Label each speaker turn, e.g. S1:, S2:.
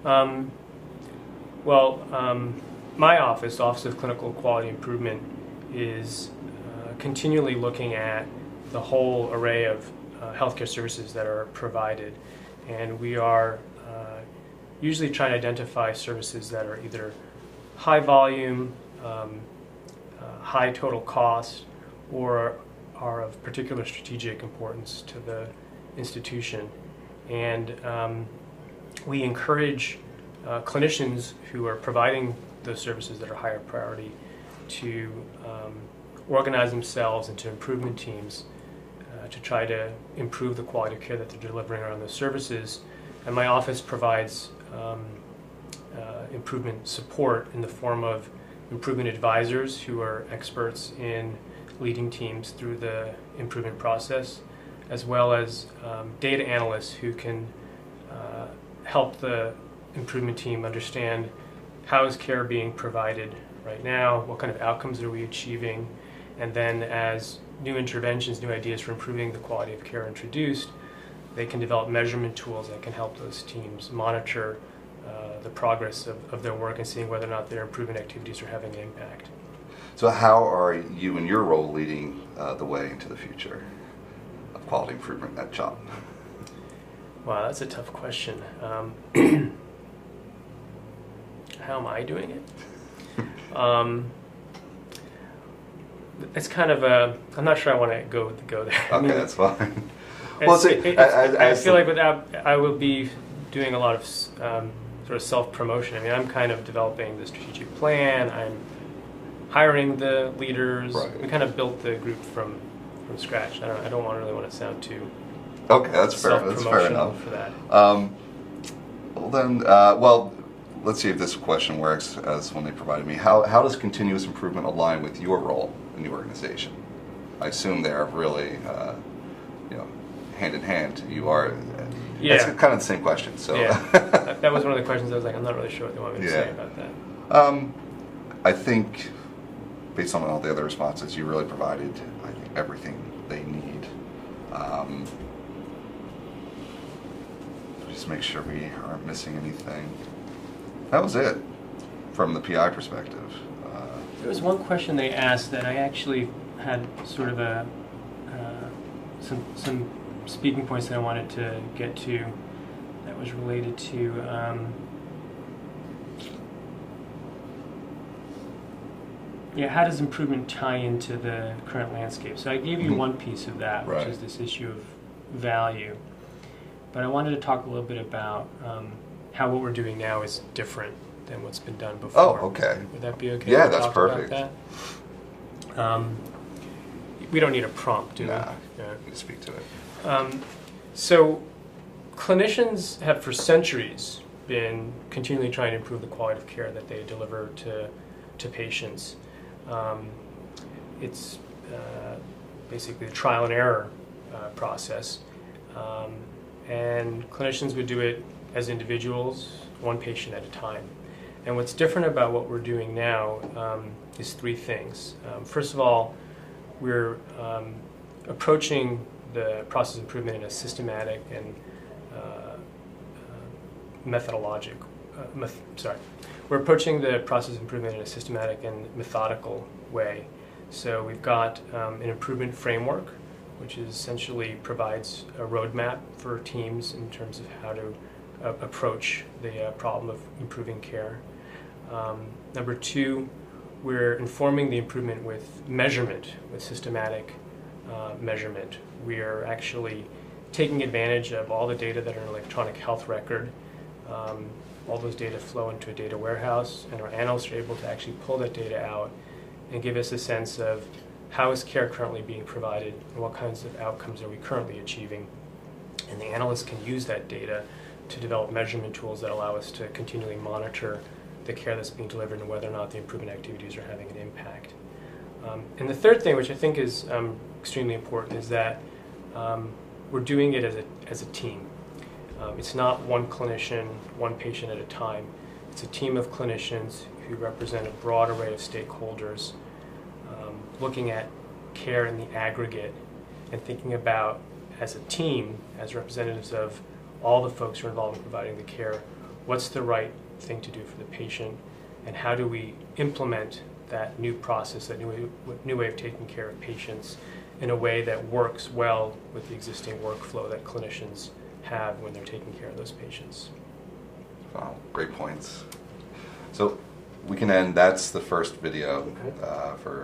S1: Um, my Office of Clinical Quality Improvement, is continually looking at the whole array of healthcare services that are provided, and we are usually trying to identify services that are either high volume, high total cost, or are of particular strategic importance to the institution. And we encourage clinicians who are providing those services that are higher priority to organize themselves into improvement teams to try to improve the quality of care that they're delivering around those services. And my office provides improvement support in the form of improvement advisors who are experts in leading teams through the improvement process, as well as data analysts who can help the improvement team understand how is care being provided right now, what kind of outcomes are we achieving, and then as new interventions, new ideas for improving the quality of care are introduced, they can develop measurement tools that can help those teams monitor the progress of their work and seeing whether or not their improvement activities are having an impact.
S2: So how are you in your role leading the way into the future of quality improvement at CHOP?
S1: Wow, that's a tough question. How am I doing it? It's kind of I'm not sure I want to go there.
S2: Okay, I mean, that's fine.
S1: Well, I feel like I will be doing a lot of sort of self-promotion. I mean, I'm kind of developing the strategic plan. I'm hiring the leaders.
S2: Right.
S1: We kind of built the group from scratch. I don't really want to sound too
S2: that's fair. That's fair enough.
S1: For that.
S2: Well then, let's see if this question works as one they provided me. How does continuous improvement align with your role in the organization? I assume they're really, hand in hand. You are.
S1: Yeah.
S2: It's kind of the same question. So.
S1: Yeah. That was one of the questions I was like, I'm not really sure what they want me to say about that.
S2: I think, based on all the other responses, you really provided, I think, everything they need. Just make sure we aren't missing anything. That was it, from the PI perspective.
S1: There was one question they asked that I actually had sort of some speaking points that I wanted to get to that was related to how does improvement tie into the current landscape? So I gave you one piece of that, which is this issue of value. But I wanted to talk a little bit about how what we're doing now is different than what's been done before.
S2: Oh, okay.
S1: Would that be okay?
S2: Yeah, that's perfect.
S1: About that? We don't need a prompt, do we?
S2: Yeah. You speak to it.
S1: So clinicians have for centuries been continually trying to improve the quality of care that they deliver to patients. It's basically a trial and error process. And clinicians would do it as individuals, one patient at a time. And what's different about what we're doing now is three things. First of all, we're approaching the process improvement in a systematic and methodologic. We're approaching the process improvement in a systematic and methodical way. So we've got an improvement framework, which essentially provides a roadmap for teams in terms of how to approach the problem of improving care. Number two, we're informing the improvement with measurement, with systematic measurement. We are actually taking advantage of all the data that are in an electronic health record. All those data flow into a data warehouse, and our analysts are able to actually pull that data out and give us a sense of how is care currently being provided and what kinds of outcomes are we currently achieving. And the analysts can use that data to develop measurement tools that allow us to continually monitor the care that's being delivered and whether or not the improvement activities are having an impact. And the third thing, which I think is extremely important, is that we're doing it as a team. It's not one clinician, one patient at a time. It's a team of clinicians who represent a broad array of stakeholders, looking at care in the aggregate and thinking about, as a team, as representatives of all the folks who are involved in providing the care, what's the right thing to do for the patient, and how do we implement that new process, that new way of taking care of patients in a way that works well with the existing workflow that clinicians have when they're taking care of those patients.
S2: Wow, great points. So we can end. That's the first video for